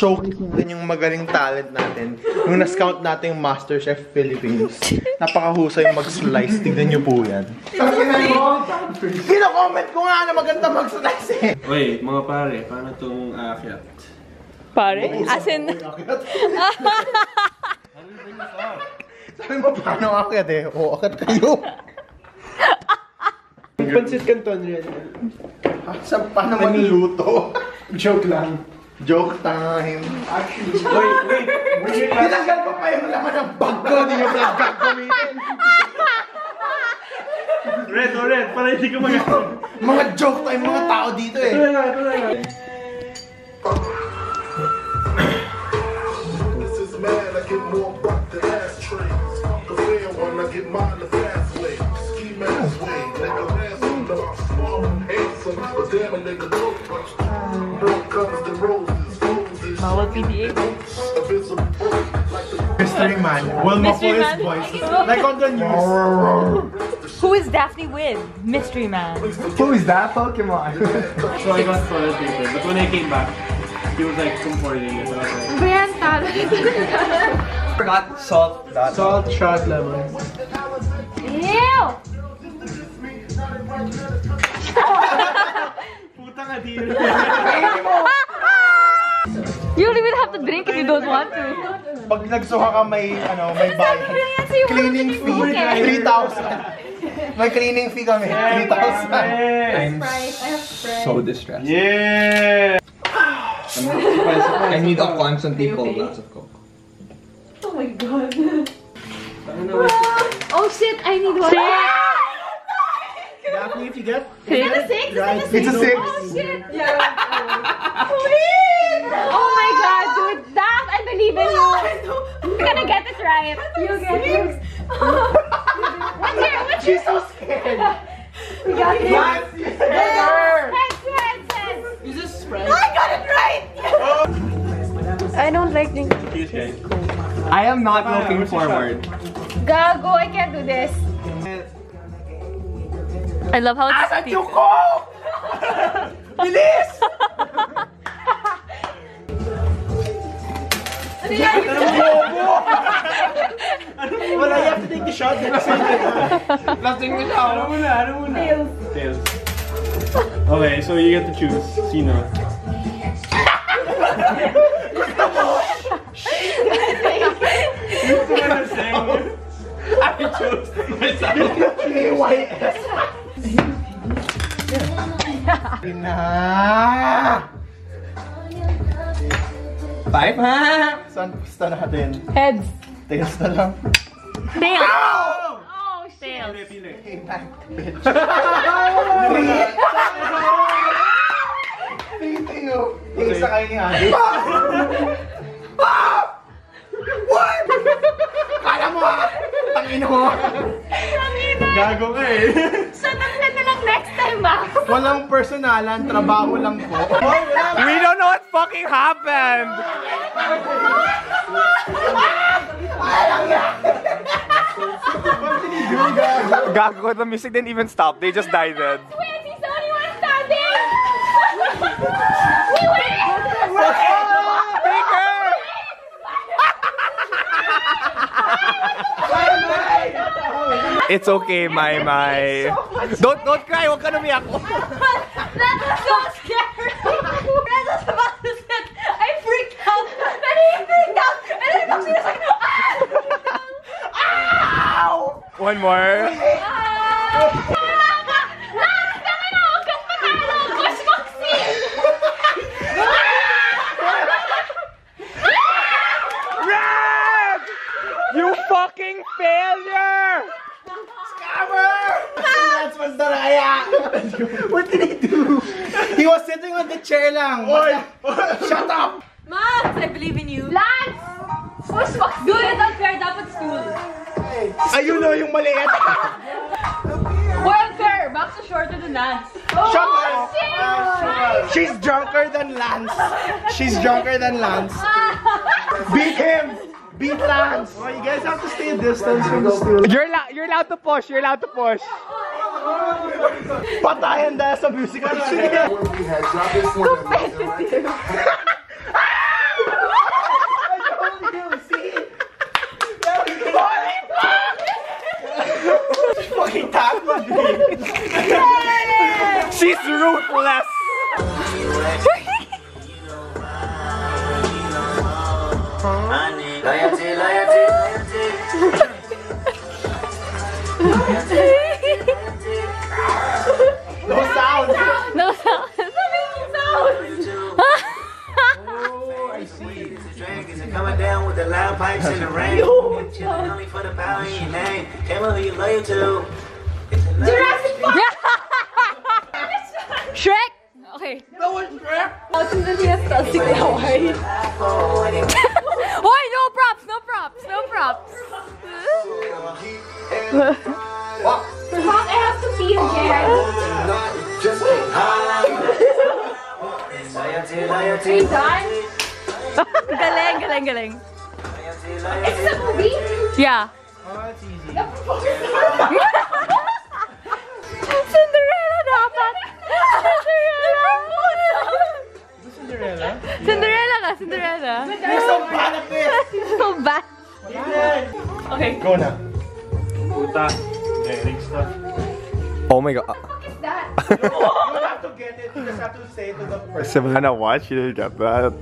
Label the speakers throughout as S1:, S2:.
S1: showcase natin yung magaling talent natin. Nung na-scout natin yung MasterChef Philippines. Napakahusay mag-slice. Tignan nyo po yan. Kino-comment ko nga na maganda mag-slice eh.
S2: Wait, mga pare, paano itong aakyat?
S3: Pare? As in...
S1: Sabi mo paano aakyat eh? O, akyat kayo.
S4: Pansit Canton rin.
S1: Paano magluluto?
S4: Joke lang.
S1: Joke time.
S4: Actually, wait.
S1: Tinanggal ko pa yung laman ng bag ko. Hindi yung vlog bag gamitin.
S2: Red, para hindi ka mag-akyat.
S1: Mga joke time, mga tao dito eh.
S2: Ito na.
S5: This is mad, I get more buck than ashtrays. The fair one, I get mine the fast way. Ski mask way, nigga handsome, no, small and handsome, but damn a nigga don't punch. Broke comes the roses, roses.
S3: Bawal PDA.
S1: Mystery man. Wilma for his voice. Like on the news.
S3: Who is Daphne with? Mystery man.
S4: who is that Pokemon?
S2: So I got toilet paper, but when I came back, he was like comforting me. So I was like,
S1: Forgot salt.
S4: Salt, shot, lemon.
S3: Ew!
S2: puta ka dito.
S3: You don't even have to drink if you don't want to.
S1: Pag nagsuha ka may bayad. Cleaning fee, 3,000. May cleaning fee kami, 3,000.
S4: I'm so distressed.
S2: Yeah!
S4: I need a constantly cold glass of Coke.
S6: Oh my god. Oh shit, I need one.
S1: Daphne, if you get
S6: Is it a 6?
S1: it's a 6.
S6: Oh shit. Yeah. Please. Oh my god, dude. That, I believe in you. You're gonna get it right. You get it. What's
S1: She's so scared.
S6: You got it.
S1: Yes,
S6: Heads.
S4: Is this Sprite?
S6: I got it right. I don't like drinking.
S2: Cheers, guys.
S4: I am not looking forward.
S6: Gago, I can't do this.
S3: I love how it's
S1: Asan
S3: steep.
S1: yung Coke? Bilis! Wala, you have to take the shot.
S4: Lasting mo siya.
S2: Ano muna? Tails. Okay, so you get to choose. Sino? Gusto mo na sing? I chose myself.
S1: KYS. Na.
S4: 5 ha?
S1: Saan pusta natin?
S3: Heads.
S1: Tails na lang.
S3: Tails.
S6: Oh shit.
S2: Pili.
S1: Hey, back, bitch. Thank you. Yung isa kayo ni Adi. What? Kala mo ha? Tangin mo.
S2: Gago ka eh.
S6: Sunod ka na lang next time, ah.
S1: Walang personalan, trabaho lang po.
S4: We don't know what fucking happened! Gago, the music didn't even stop. They just died dead.
S6: Wait, he's the only one standing. We win.
S4: It's okay, my. Don't cry, huwag ka umiyak.
S6: That was so scary. That was about to sit. I freaked out. And he freaked out. And then Foxy was like, ah! Ow!
S4: One more. Red! You fucking failure!
S1: That's was the raya. What did he do? He was sitting on the chair lang. Shut up!
S3: Max, I believe in you.
S6: Lance! Push Fox.
S3: Dude, it's unfair. Dapat school.
S1: Ayun o, yung maliit.
S3: Or unfair. Max is shorter than Lance.
S1: Shut up!
S6: Shit!
S1: She's drunker than Lance. She's drunker than Lance. Beat him! Beat Lance!
S4: Oh, you guys have to stay a distance from the stool. You're allowed to push. You're allowed to push.
S1: Patayan dahil sa musical chair.
S5: We had dropped this one.
S1: No sound!
S6: No sound. It's not making sound.
S1: Oh, I see.
S7: Coming down with the loud pipes in the rain. Chillin' only for the power in your name. Tell me who you loyal to.
S6: Jurassic Park. Shrek. Okay.
S1: No one's Shrek!
S6: Why? No props. No props. No props. Fuck, I have to pee again. Are you done? Galing, galing, galing. Is this a movie? Yeah.
S1: Oh, it's easy.
S6: Cinderella dapat. Cinderella.
S1: Cinderella?
S6: Cinderella ka, Cinderella.
S1: You're so bad at this!
S6: So bad. Okay.
S1: Go na.
S2: Puta. Generic stuff.
S4: Oh my god.
S6: What is that?
S1: You don't have to get it, you just have to say it to the person.
S4: Savannah, what? She didn't get that.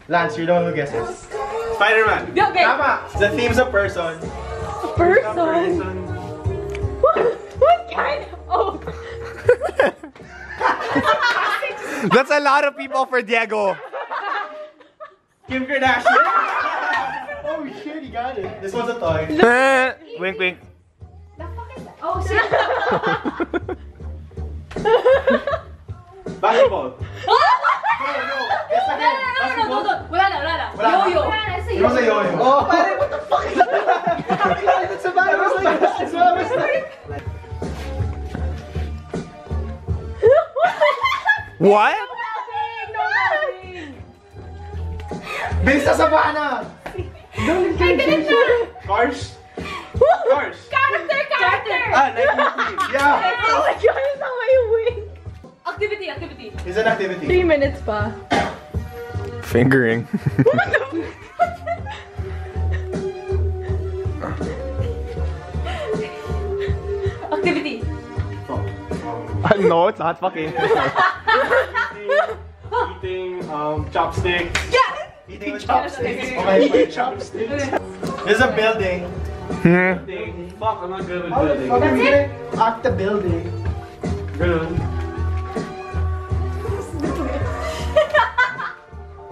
S1: Lance, you're the one who guesses.
S2: Spider-Man.
S6: Okay.
S1: Tama! The theme's a person.
S6: Person. What kind of? Oh.
S4: That's a lot of people for Diego.
S1: Kim Kardashian. Oh shit, you got it. This one's a toy.
S4: Wink, wink.
S6: The fuck is that? Oh, shit.
S2: Basketball.
S1: Guess again.
S6: No. Wala na.
S1: Wala na.
S6: Yo-yo.
S1: It was a yo-yo. Oh, pare, what the fuck is that? It's a bad
S4: What?
S1: Bilis sa Savannah!
S2: Cars. Cars.
S6: Character.
S2: Ah, Lightning McQueen.
S1: Yeah!
S6: Oh my god, it's not my wing. Activity.
S1: It's an activity.
S6: 3 minutes pa.
S4: Fingering.
S6: Activity.
S4: No, it's not fucking.
S2: Eating chopsticks.
S6: Yeah.
S1: Eating chopsticks. Okay, chopsticks. There's a building.
S2: Eating. Fuck, I'm not good with building.
S1: That's it? At the building.
S2: Good.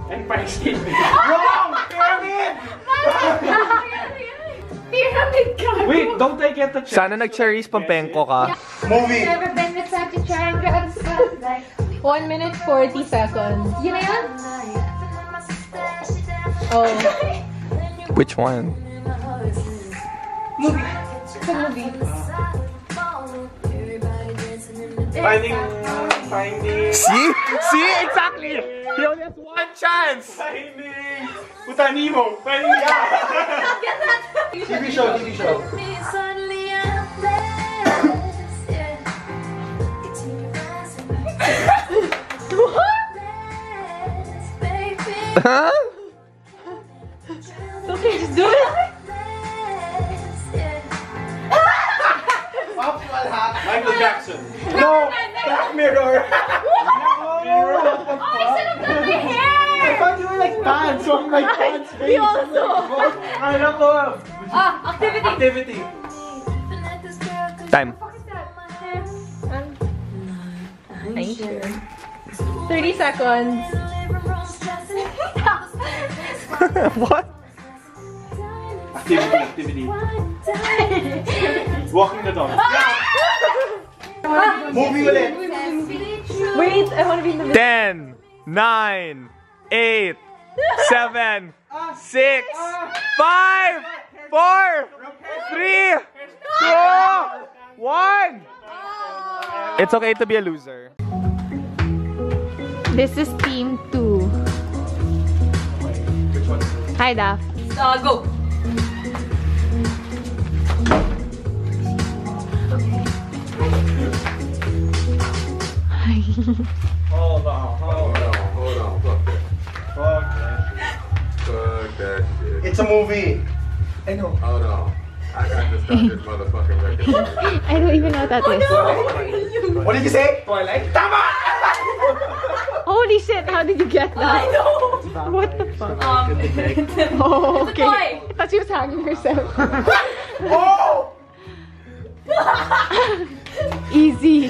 S2: Empire State Building.
S1: Wrong! Pyramid!
S6: Pyramid ka.
S2: Wait, don't I get the check?
S4: Sana nag-Charisse Pampenko ka.
S1: Movie.
S6: Never been with such a triangle. 1 minute 40 seconds. Yun na yun? Oh.
S4: Which one?
S6: Movie. It's a movie.
S2: Finding.
S4: See? See? Exactly! He only has one chance!
S2: Finding. Puta Nemo. Finding.
S1: TV show.
S4: Huh?
S6: Okay, just do it.
S2: Michael Jackson.
S1: No! Black Mirror!
S6: Oh, I should have done my hair.
S1: I thought you were like pants, so I'm like pants face.
S6: We also.
S2: Ano ko?
S6: Activity.
S2: Activity.
S4: Time.
S6: What the fuck is that? Are you sure? 30 seconds.
S4: What?
S2: Activity. Walking the dog.
S1: Movie ulit.
S6: Wait, I want to be in the middle.
S4: 10, 9, 8, 7, 6, 5, 4, 3, 2, 1. It's okay to be a loser.
S6: This is team 2. Hi, Daph. Go.
S2: Hold on.
S5: Fuck that shit.
S1: It's a movie. I know.
S5: Hold on. I got to stop this motherfucking record.
S6: I don't even know what that is.
S1: What did you say? Twilight? Tama!
S3: Holy shit, how did you get that?
S6: I know.
S3: What the fuck?
S6: It's
S3: Oh,
S6: a
S3: okay.
S6: toy.
S3: I thought she was hanging herself.
S1: Oh!
S3: Easy.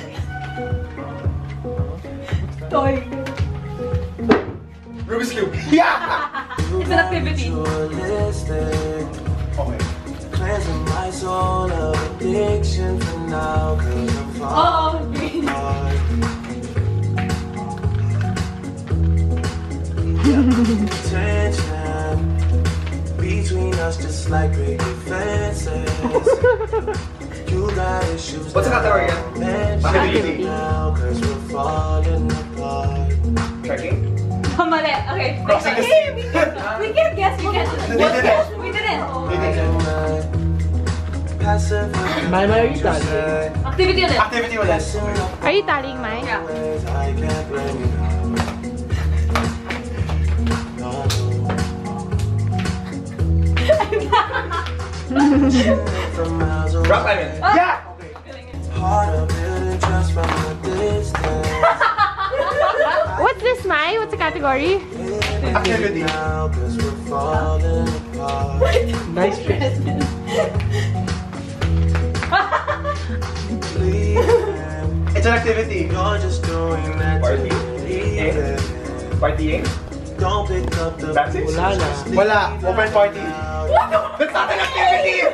S6: Toy.
S1: Rubik's Cube. Yeah!
S6: It's an activity.
S1: Okay.
S7: Cleansing my soul of addiction for now, 'cause I'm falling
S6: green.
S7: apart. Tension between us just like big fences. You got issues.
S1: What's the category again?
S7: Activity. Now, 'cause we're falling apart.
S1: Trekking?
S6: Mali. Okay.
S1: Crossing the
S6: Hey, we can guess. We can.
S1: They didn't.
S6: We didn't.
S7: Passive.
S2: My Italian.
S6: Activity ulit.
S1: Activity ulit.
S3: Are you tallying mine?
S6: Yeah.
S7: I can't blame you. From miles away.
S1: Rock climbing. Yeah!
S7: Hard to build trust from a distance.
S3: What's this, Mai? What's the category?
S1: Activity.
S7: Now, 'cause we're falling apart.
S2: Nice dress.
S1: It's an activity.
S7: You're just doing that to
S1: Party.
S7: believe it.
S1: Partying?
S7: Don't pick up the
S1: Dancing?
S2: Wala na.
S1: Wala. Open party. That's not an activity!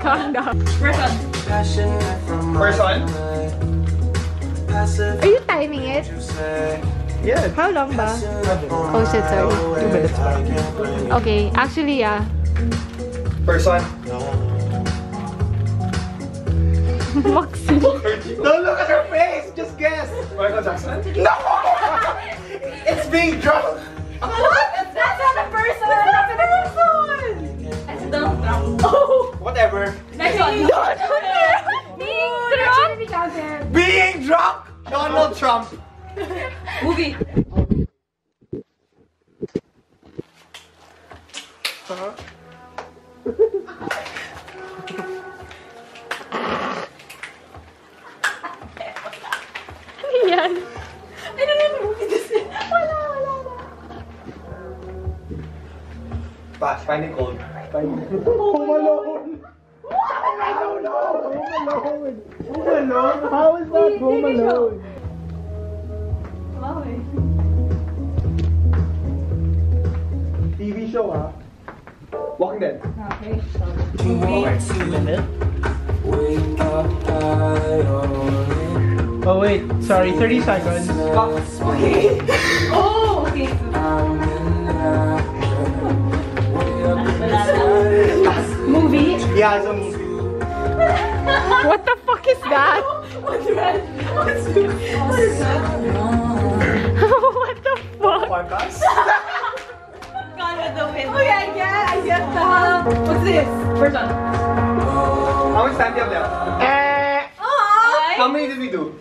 S3: Calm down.
S6: Person.
S7: passionate from
S1: Person?
S7: passive.
S3: Are you timing it?
S7: You say
S1: Yeah.
S3: How long ba? Oh shit, sorry.
S1: 2 minutes pa.
S3: Okay, actually, yeah.
S1: Person.
S3: Maxi.
S1: Don't look at her face! Just guess! Michael Jackson? No! It's being drunk!
S6: What? That's not a person. That's a person. It's Donald Trump. Oh.
S1: Whatever.
S6: Next one.
S3: Being drunk?
S1: Being drunk! Donald Trump!
S6: Movie.
S3: Yan.
S6: I don't know the movie this is. Wala.
S1: Pass. Finding cold. Home Alone! I don't know! Home Alone! Home Alone? How is that Home Alone?
S6: Wow.
S1: TV show, ah. Walking Dead.
S6: Okay.
S2: Oh wait, sorry, 30 seconds.
S6: Okay. Oh, okay. Movie.
S1: Yeah, it's a movie.
S3: What the fuck is that?
S6: What's red? What's that?
S3: What the fuck?
S1: Podcast?
S6: Gone with the wind. Oh yeah, I guess that. What's this? Person.
S1: How much time do you have left? How many did we do?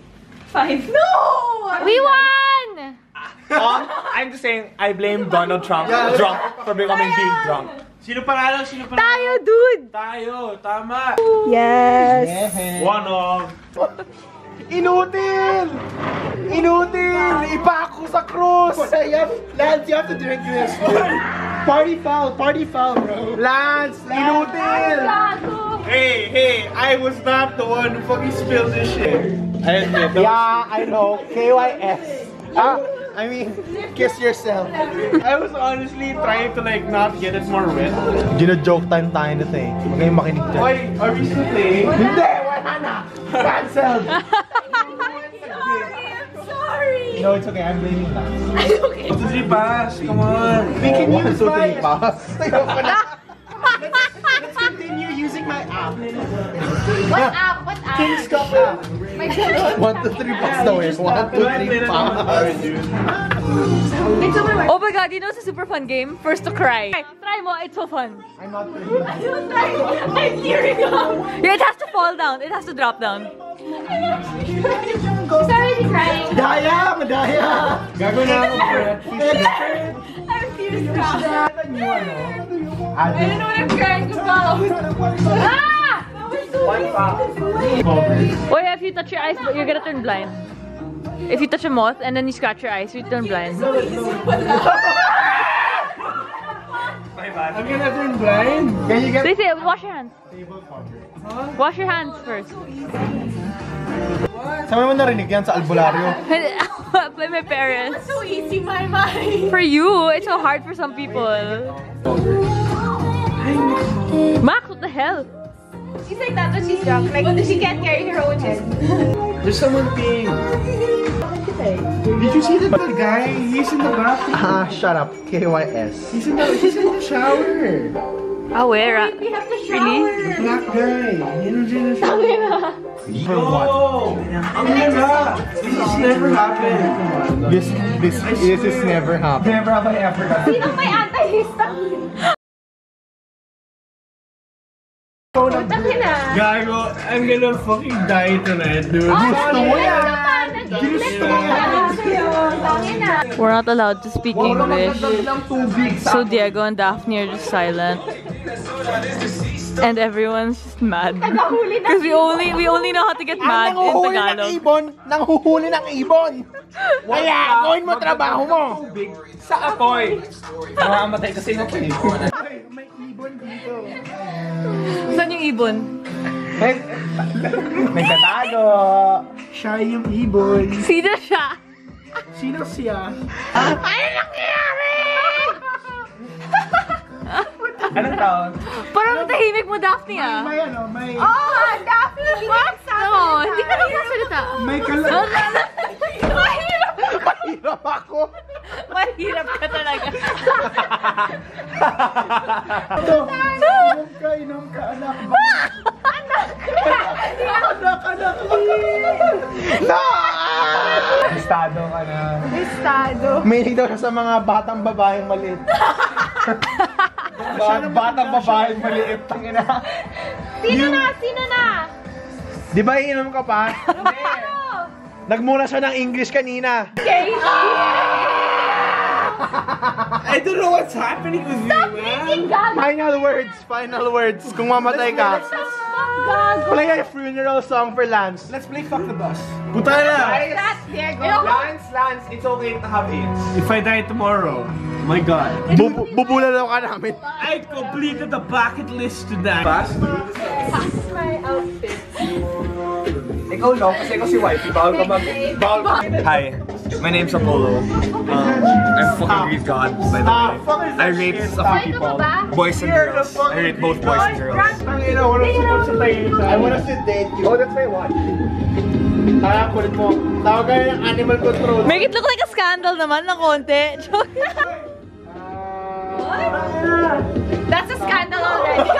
S6: 5. No!
S3: We won!
S4: I'm just saying, I blame Donald Trump drunk for becoming being drunk.
S2: Sino pangalan? Sino pangalan?
S3: Tayo, dude!
S2: Tayo, tama.
S3: Yes!
S2: One of.
S1: Inutil! Inutil! Ipako sa krus! Lance, you have to drink this. Party foul, bro. Lance, inutil!
S2: Hey, I was not the one who fucking spilled this shit. I admit.
S1: Yeah, I know. KYS. I mean, kiss yourself.
S2: I was honestly trying to like not get it more wet.
S1: Gina-joke time tayo na tayo. Huwag kayong makinig dyan.
S2: Why are we still playing?
S1: Hindi! Wala na! Cancelled!
S6: Sorry.
S1: No, it's okay. I'm blaming Lance.
S6: Okay.
S2: 2, 3 pass, come on.
S1: We can use my... Let's continue using my app.
S3: What app? What app?
S1: King's Cup app.
S3: My God.
S1: 1, 2, 3 bucks daw eh. 1, 2, 3 pounds.
S6: Oh my god, you know it's a super fun game? First to cry. Try mo, it's so fun.
S1: I'm not doing that.
S6: I'm tearing up. Yeah, it has to fall down. It has to drop down.
S3: She's already crying.
S1: Madaya! Madaya!
S2: Gagawin na ako for it.
S6: I'm tears up. I don't know what I'm crying about. Ah!
S1: One pound.
S6: Wait,
S3: if you touch your eyes, you're gonna turn blind. If you touch a moth and then you scratch your eyes, you turn blind.
S2: I'm gonna turn blind.
S1: Can you get
S3: They say, wash your hands.
S1: table cover?
S3: Wash your hands first.
S1: Saan mo narinig yan sa albularyo?
S3: By my parents.
S6: So easy, my mind.
S3: For you, it's so hard for some people. Max, what the hell?
S6: She's like that when she's drunk. Like, she can't carry her own head.
S2: There's someone peeing. Did you see that guy? He's in the bathroom.
S1: Ah, shut up. KYS.
S2: He's in the shower.
S3: Ah, where?
S6: We have to shower.
S3: Really?
S2: Black guy. He's in the shower.
S1: For what?
S2: This has never happened.
S1: This is never happened.
S2: Never have I ever done.
S6: Sino may anti-histamine? Putang ina.
S2: Gago, I'm gonna fucking die tonight, dude.
S1: Gusto mo yan!
S3: We're not allowed to speak English. So Diego and Daphne are just silent. And everyone's just mad. Because we only know how to get mad in Tagalog.
S1: Nanghuhuli ng ibon! Kaya, gawin mo trabaho mo!
S2: Sa apoy! Mamamatay kasi ng ibon.
S1: May ibon dito.
S3: Saan yung ibon?
S1: Nagtatago! Siya yung ibon.
S3: Sino siya?
S1: Sino siya?
S2: Anong taon?
S3: Parang tahimik mo, Daphne ah.
S1: May ano, may...
S6: Oh, Daphne, what?
S3: No, hindi ka nagsasalita.
S1: May Mahirap ako!
S3: Mahirap ka talaga.
S1: Inom ka, anak ba? Estado ka na.
S6: Estado.
S1: May daw siya sa mga batang babaeng maliit. Batang babaeng maliit. Tangina.
S6: Sino na? Sino na?
S1: Di ba iinom ka pa? Nagmura siya ng English kanina.
S2: I don't know what's happening with you, man.
S1: Final words. Kung mamatay ka. Play a funeral song for Lance.
S2: Let's play Fuck the Bus. Puta na!
S6: That's Diego.
S2: Lance, it's okay to have AIDS. If I die tomorrow, my God.
S1: Bubula daw ka namin.
S2: I completed the bucket list today. Fast?
S6: My outfit.
S2: Ikaw lang, kasi ikaw si wifey. Bawal ka Hi, my name's Apollo. I'm fucking with God, by the way. I rape some people. Boys and girls. I rape both boys and girls.
S1: Tangina, wala support sa tayo. I wanna sedate you.
S2: Oh, that's my watch.
S1: Kulit mo. Tawag kayo ng animal control.
S3: Make it look like a scandal naman ng konti.
S6: That's a scandal already.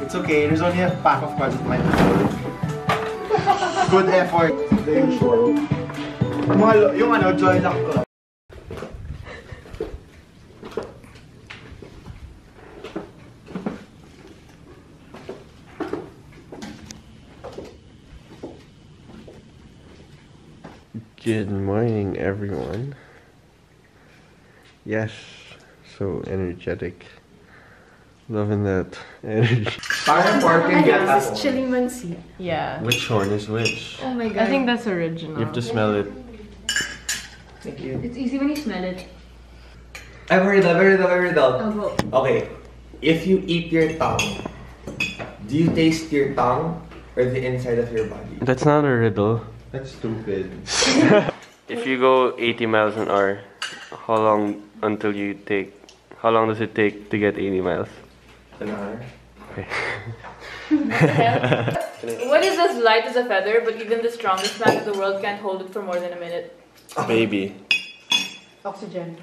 S1: It's okay, there's only a pack of cards at my table. Good effort. Yung ano, joy lang ko.
S8: Good morning, everyone. Yes, so energetic. Loving that energy.
S2: Parang pork and get
S6: This is chili mansi.
S3: Yeah.
S8: Which one is which?
S6: Oh my god.
S3: I think that's original.
S8: You have to smell it.
S2: Thank you.
S3: It's easy when you smell it.
S2: I've heard that.
S6: Oh,
S2: Okay, if you eat your tongue, do you taste your tongue or the inside of your body?
S8: That's not a riddle.
S1: That's stupid.
S8: If you go 80 miles an hour, how long does it take to get 80 miles?
S2: An hour.
S8: Okay.
S3: What is as light as a feather, but even the strongest man in the world can't hold it for more than a minute?
S8: Baby.
S6: oxygen.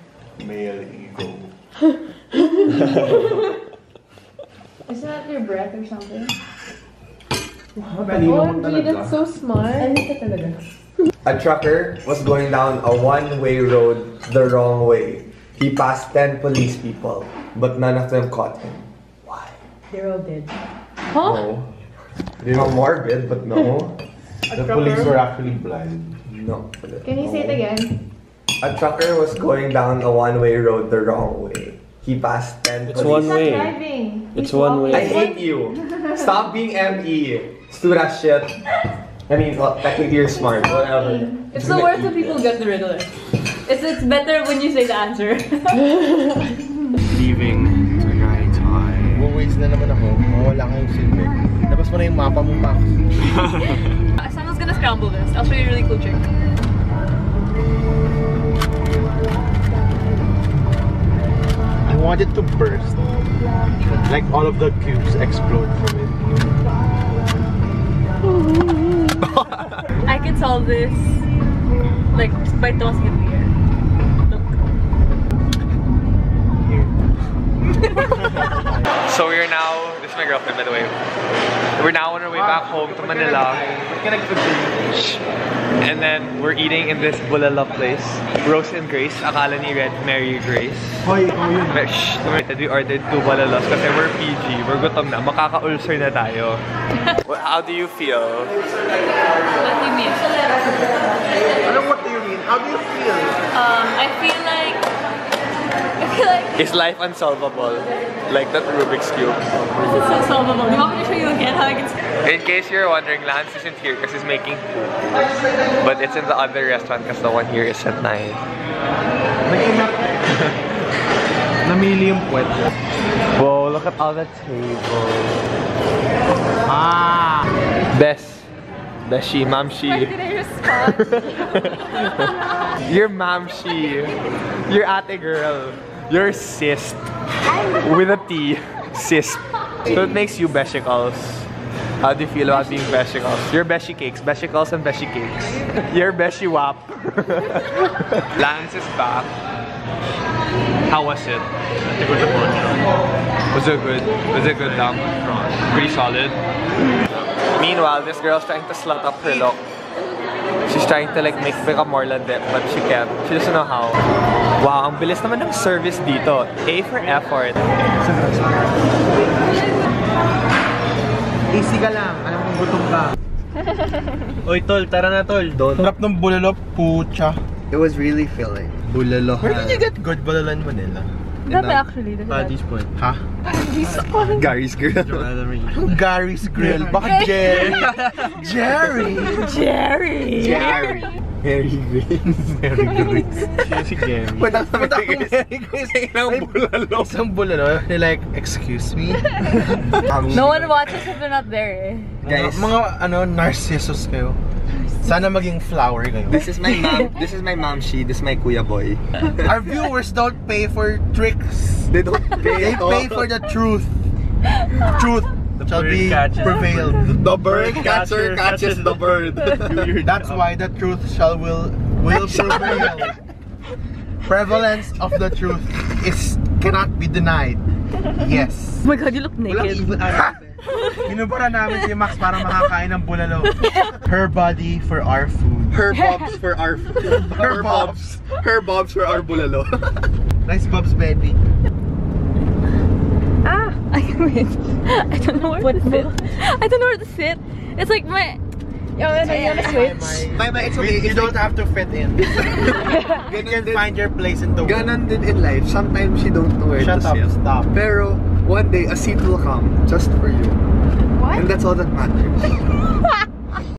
S1: Male ego.
S6: Isn't that your breath or something?
S1: Oh,
S6: that's so smart.
S2: A trucker was going down a one-way road the wrong way. He passed 10 police people, but none of them caught him. Why?
S6: They're all dead.
S2: No. They're not morbid, but no.
S1: The police were actually blind.
S2: No.
S6: Can you say it again?
S2: A trucker was going down a one-way road the wrong way. He passed 10
S8: It's
S2: police.
S8: one way.
S6: Driving.
S8: It's one way.
S2: I hate you. Stop being ME. Just do that shit. I mean, well, technically you're smart, whatever.
S3: It's the worst when people get the riddle. It's better when you say the answer.
S8: Leaving tonight time.
S1: Waways na naman ako. Mawala kayong silver. Tapos mo na yung mapa mo, Max.
S3: Someone's gonna scramble this. I'll show you a really cool trick.
S1: I want it to burst. Like all of the cubes explode from it.
S3: I can solve this like by tossing it in the air.
S2: So we're now, this is my girlfriend by the way. We're now on our way back home to Manila. And then we're eating in this bulala place. Rose and Grace. Akala ni Red, Mary Grace.
S1: Hoy, ikaw yun.
S2: Shh! We ordered 2 bulalas kasi we're PG. We're gutom na. Makaka-ulcer na tayo. How do you feel?
S3: What do you mean?
S1: What do you mean? How do you feel?
S3: I feel like
S2: Is life unsolvable? Like that Rubik's Cube.
S3: this is so solvable. Do you want me to show you again how I can?
S2: In case you're wondering, Lance isn't here because he's making food. But it's in the other restaurant because the one here is at 9.
S1: Namili yung puwet.
S2: Whoa, look at all the tables.
S1: Ah!
S2: Beshi, Mamshi.
S3: Did I respond?
S2: You're Mamshi. You're ate girl. You're sis. With a T. Sis. So it makes you Beshicals. How do you feel about being Beshicals? You're Beshi Cakes. Beshicals and Beshi Cakes. You're Beshi Wap. Lance is back. How was it? Was it good? Was it good lang? Pretty solid. Meanwhile, this girl's trying to slut up her look. She's trying to like make a Morland dip, but she can't. She doesn't know how. Wow, ang bilis naman ng service dito. A for effort.
S1: Easy ka lang. Alam kong gutom ka. Oy, tol. Tara na, tol. Sarap ng bulalo, pucha.
S4: It was really filling. Bulalo.
S1: Where did you get good bulalo in Manila?
S3: Dami actually.
S1: Paddy's Point. Ha?
S4: Gary's Grill.
S1: Gary's Grill. Bakit Jerry? Jerry!
S3: Jerry!
S4: Mary Grace.
S1: Mary Grace. Si Gary.
S4: Punta sa Mary Grace. Isang bulalo.
S1: Isang bulalo. They're like, excuse me?
S3: No one watches if they're not there.
S4: Guys,
S1: mga narcissus kayo. Sana maging flower kayo.
S4: this is my mom. This is my Mamshi. This is my Kuya Boy.
S1: Our viewers don't pay for tricks.
S4: They don't pay.
S1: They pay for the truth. Truth shall be prevailed.
S4: The bird catcher catches the bird.
S1: That's why the truth will prevail. Prevalence of the truth cannot be denied. Yes.
S3: Oh my god, you look naked.
S1: Inubara namin si Max para makakain ng bulalo. Her body for our food.
S4: Her bobs for our food. Her bobs for our bulalo.
S1: Nice bobs, baby.
S3: I don't know where to sit. I don't know where to sit. It's like my... You wanna switch?
S4: It's okay.
S1: You don't have to fit in. You can find your place in the world.
S4: Ganon din in life. Sometimes you don't know where
S1: Shut
S4: to
S1: up,
S4: sit.
S1: stop.
S4: Pero one day a seat will come just for you.
S3: What?
S4: And that's all that matters.